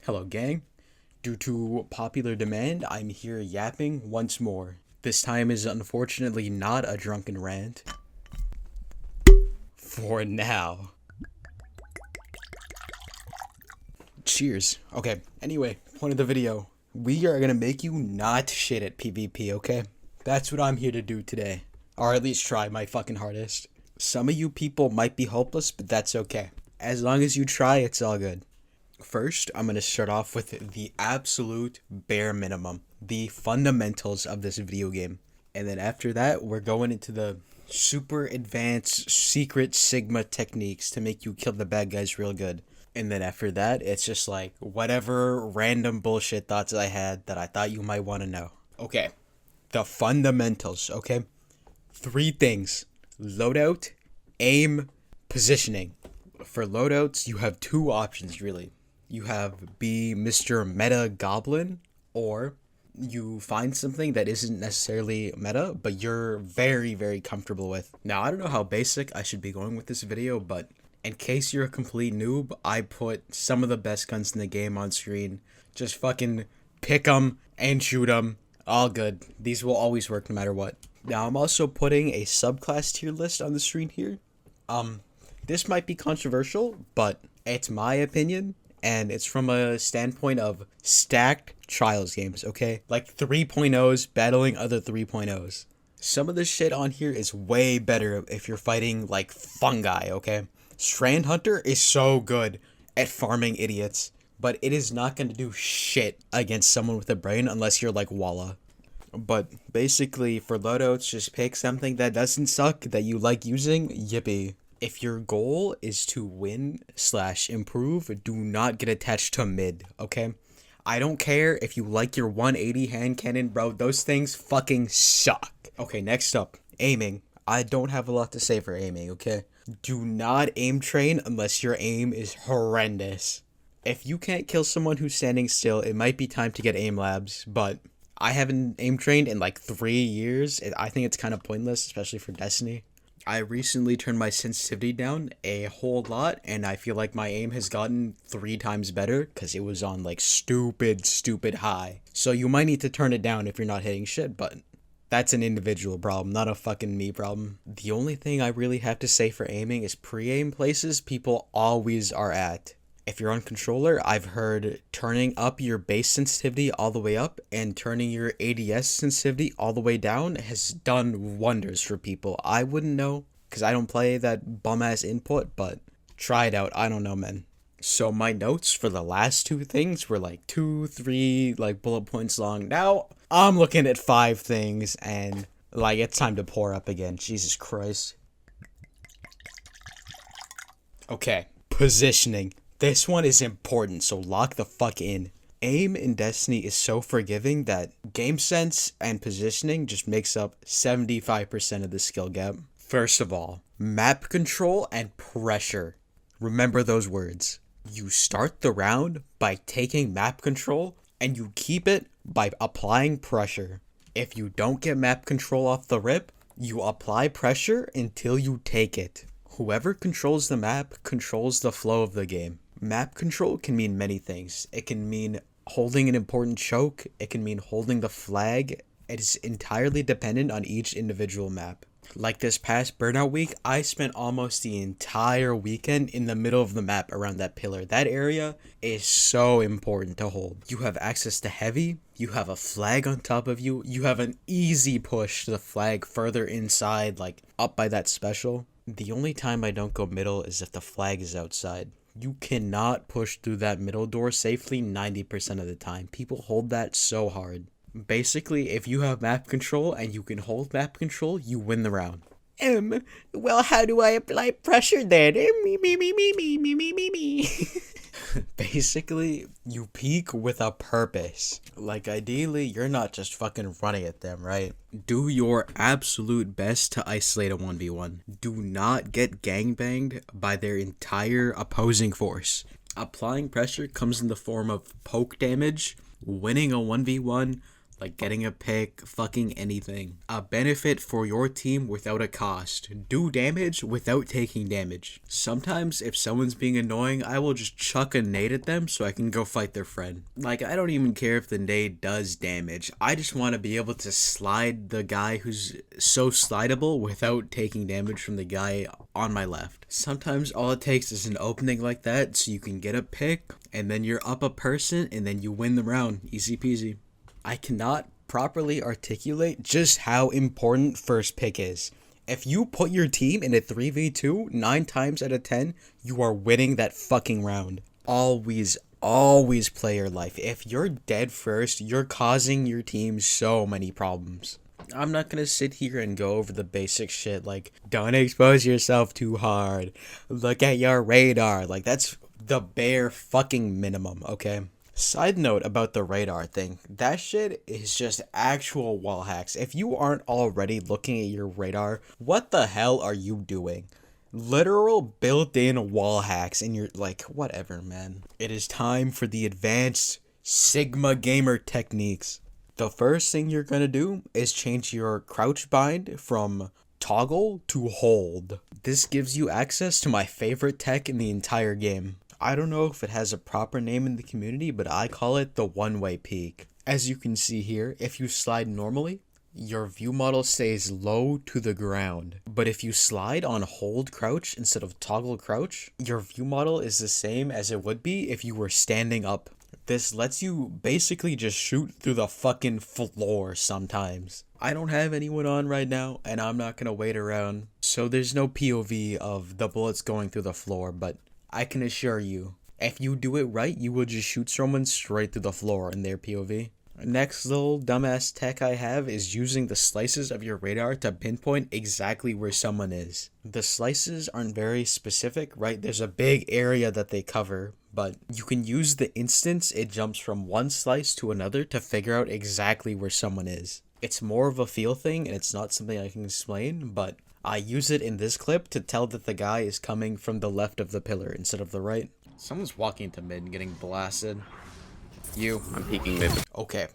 Hello, gang. Due to popular demand, I'm here yapping once more. This time is unfortunately not a drunken rant. For now. Cheers. Okay, anyway, point of the video. We are gonna make you not shit at PvP, okay? That's what I'm here to do today. Or at least try my fucking hardest. Some of you people might be hopeless, but that's okay. As long as you try, it's all good. First, I'm going to start off with the absolute bare minimum, the fundamentals of this video game. And then after that, we're going into the super advanced secret Sigma techniques to make you kill the bad guys real good. And then after that, it's just like whatever random bullshit thoughts I had that I thought you might want to know. Okay, the fundamentals, okay? 3 things: loadout, aim, positioning. For loadouts, you have 2 options really. You have be Mr. Meta Goblin, or you find something that isn't necessarily meta, but you're very, very comfortable with. Now, I don't know how basic I should be going with this video, but in case you're a complete noob, I put some of the best guns in the game on screen. Just fucking pick them and shoot them. All good. These will always work no matter what. Now, I'm also putting a subclass tier list on the screen here. This might be controversial, but it's my opinion. And it's from a standpoint of stacked Trials games, okay? Like 3.0s battling other 3.0s. Some of the shit on here is way better if you're fighting like fungi, okay? Strand Hunter is so good at farming idiots, but it is not going to do shit against someone with a brain unless you're like Walla. But basically, for loadouts, just pick something that doesn't suck, that you like using, yippee. If your goal is to win/improve, do not get attached to mid, okay? I don't care if you like your 180 hand cannon, bro. Those things fucking suck. Okay, next up, aiming. I don't have a lot to say for aiming, okay? Do not aim train unless your aim is horrendous. If you can't kill someone who's standing still, it might be time to get aim labs, but I haven't aim trained in like 3 years. I think it's kind of pointless, especially for Destiny. I recently turned my sensitivity down a whole lot, and I feel like my aim has gotten 3 times better because it was on like stupid high. So you might need to turn it down if you're not hitting shit, but that's an individual problem, not a fucking me problem. The only thing I really have to say for aiming is pre-aim places people always are at. If you're on controller, I've heard turning up your base sensitivity all the way up and turning your ADS sensitivity all the way down has done wonders for people. I wouldn't know because I don't play that bum-ass input, but try it out. I don't know, man. So my notes for the last 2 things were like 2, 3 like bullet points long. Now I'm looking at 5 things and like it's time to pour up again. Jesus Christ. Okay, positioning. This one is important, so lock the fuck in. Aim in Destiny is so forgiving that game sense and positioning just makes up 75% of the skill gap. First of all, map control and pressure. Remember those words. You start the round by taking map control, and you keep it by applying pressure. If you don't get map control off the rip, you apply pressure until you take it. Whoever controls the map controls the flow of the game. Map control can mean many things. It can mean holding an important choke. It can mean holding the flag. It is entirely dependent on each individual map. Like this past Burnout week, I spent almost the entire weekend in the middle of the map around that pillar. That area is so important to hold. You have access to heavy. You have a flag on top of you. You have an easy push to the flag further inside, like up by that special. The only time I don't go middle is if the flag is outside. You cannot push through that middle door safely 90% of the time. People hold that so hard. Basically, if you have map control and you can hold map control, you win the round. Well, how do I apply pressure then? Me. Basically, you peek with a purpose. Like, ideally, you're not just fucking running at them, right? Do your absolute best to isolate a 1v1. Do not get gangbanged by their entire opposing force. Applying pressure comes in the form of poke damage, winning a 1v1, like getting a pick, fucking anything. A benefit for your team without a cost. Do damage without taking damage. Sometimes if someone's being annoying, I will just chuck a nade at them so I can go fight their friend. Like, I don't even care if the nade does damage. I just want to be able to slide the guy who's so slidable without taking damage from the guy on my left. Sometimes all it takes is an opening like that so you can get a pick and then you're up a person and then you win the round. Easy peasy. I cannot properly articulate just how important first pick is. If you put your team in a 3v2 9 times out of 10, you are winning that fucking round. Always play your life. If you're dead first, you're causing your team so many problems. I'm not gonna sit here and go over the basic shit like, don't expose yourself too hard, look at your radar. Like, that's the bare fucking minimum, okay? Side note about the radar thing, that shit is just actual wall hacks. If you aren't already looking at your radar, what the hell are you doing? Literal built-in wall hacks and you're like, whatever, man. It is time for the advanced Sigma gamer techniques. The first thing you're gonna do is change your crouch bind from toggle to hold. This gives you access to my favorite tech in the entire game. I don't know if it has a proper name in the community, but I call it the one-way peek. As you can see here, if you slide normally, your view model stays low to the ground. But if you slide on hold crouch instead of toggle crouch, your view model is the same as it would be if you were standing up. This lets you basically just shoot through the fucking floor sometimes. I don't have anyone on right now, and I'm not gonna wait around, so there's no POV of the bullets going through the floor, but I can assure you, if you do it right, you will just shoot someone straight through the floor in their POV. Next little dumbass tech I have is using the slices of your radar to pinpoint exactly where someone is. The slices aren't very specific, right? There's a big area that they cover, but you can use the instance it jumps from one slice to another to figure out exactly where someone is. It's more of a feel thing and it's not something I can explain, but I use it in this clip to tell that the guy is coming from the left of the pillar instead of the right. Someone's walking into mid and getting blasted. I'm peeking mid. Okay,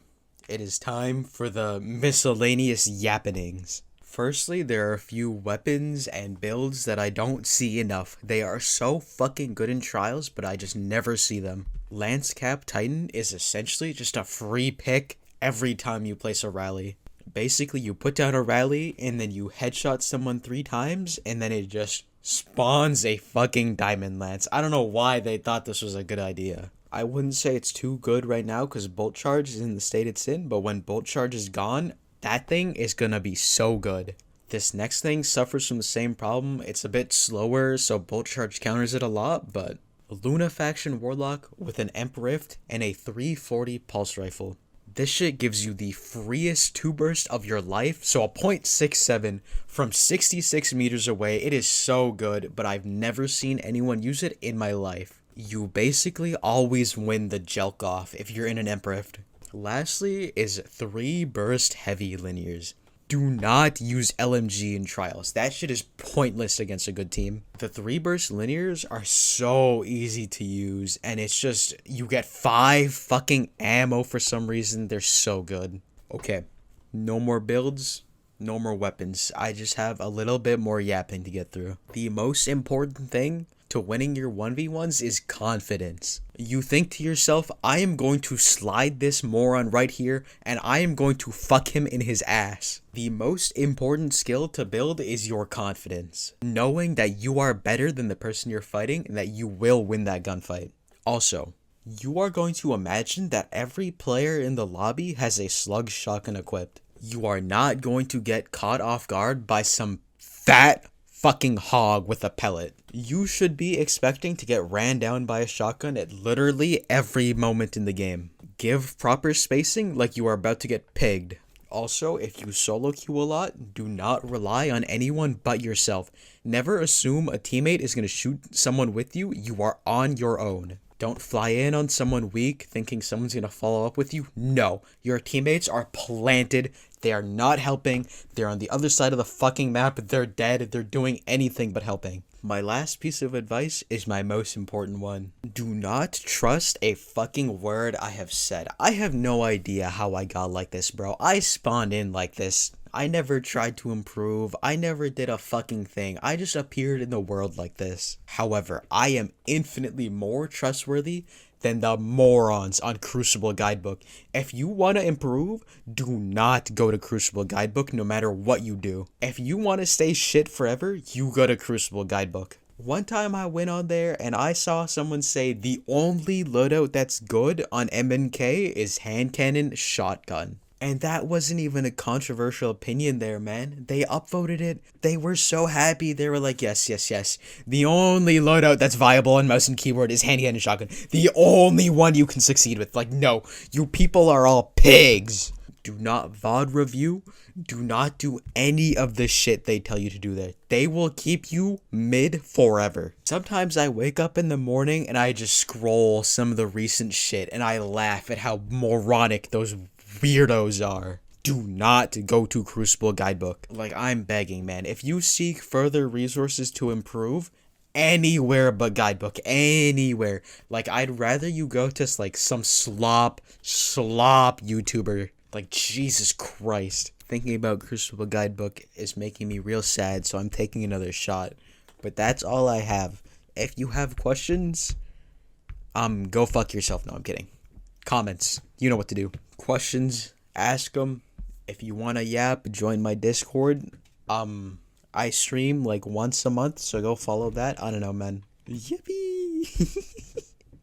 it is time for the miscellaneous yappings. Firstly, there are a few weapons and builds that I don't see enough. They are so fucking good in trials, but I just never see them. Lance Cap Titan is essentially just a free pick every time you place a rally. Basically, you put down a rally and then you headshot someone 3 times and then it just spawns a fucking diamond lance. I don't know why they thought this was a good idea. I wouldn't say it's too good right now because bolt charge is in the state it's in, but when bolt charge is gone, that thing is gonna be so good. This next thing suffers from the same problem. It's a bit slower, so bolt charge counters it a lot, but Luna Faction Warlock with an Emp Rift and a 340 pulse rifle. This shit gives you the freest 2 burst of your life, so a .67 from 66 meters away. It is so good, but I've never seen anyone use it in my life. You basically always win the jelk off if you're in an Emp Rift. Lastly is 3 burst heavy linears. Do not use LMG in trials. That shit is pointless against a good team. The 3 burst linears are so easy to use, and it's just, you get 5 fucking ammo for some reason. They're so good. Okay, no more builds, no more weapons. I just have a little bit more yapping to get through. The most important thing to winning your 1v1s is confidence. You think to yourself, I am going to slide this moron right here and I am going to fuck him in his ass. The most important skill to build is your confidence. Knowing that you are better than the person you're fighting and that you will win that gunfight. Also, you are going to imagine that every player in the lobby has a slug shotgun equipped. You are not going to get caught off guard by some fat fucking hog with a pellet. You should be expecting to get ran down by a shotgun at literally every moment in the game. Give proper spacing like you are about to get pigged. Also, if you solo queue a lot, do not rely on anyone but yourself. Never assume a teammate is going to shoot someone with you. You are on your own. Don't fly in on someone weak thinking someone's going to follow up with you. No, your teammates are planted. They are not helping. They're on the other side of the fucking map. They're dead. They're doing anything but helping. My last piece of advice is my most important one. Do not trust a fucking word I have said. I have no idea how I got like this, bro. I spawned in like this. I never tried to improve. I never did a fucking thing. I just appeared in the world like this. However, I am infinitely more trustworthy than the morons on Crucible Guidebook. If you want to improve, do not go to Crucible Guidebook no matter what you do. If you want to stay shit forever, you go to Crucible Guidebook. One time I went on there and I saw someone say the only loadout that's good on MNK is hand cannon shotgun. And that wasn't even a controversial opinion there, man. They upvoted it. They were so happy. They were like, yes, yes, yes. The only loadout that's viable on mouse and keyboard is hand cannon shotgun. The only one you can succeed with. Like, no, you people are all pigs. Do not VOD review. Do not do any of the shit they tell you to do there. They will keep you mid forever. Sometimes I wake up in the morning and I just scroll some of the recent shit and I laugh at how moronic those weirdos are. Do not go to Crucible Guidebook. Like, I'm begging, man. If you seek further resources to improve, anywhere but Guidebook. Anywhere. Like, I'd rather you go to, like, some slop YouTuber. Like, Jesus Christ. Thinking about Crucible Guidebook is making me real sad, so I'm taking another shot. But that's all I have. If you have questions, go fuck yourself. No, I'm kidding. Comments. You know what to do. Questions, ask them. If you want to yap, join my Discord. I stream like once a month, so go follow that. I don't know, man. Yippee!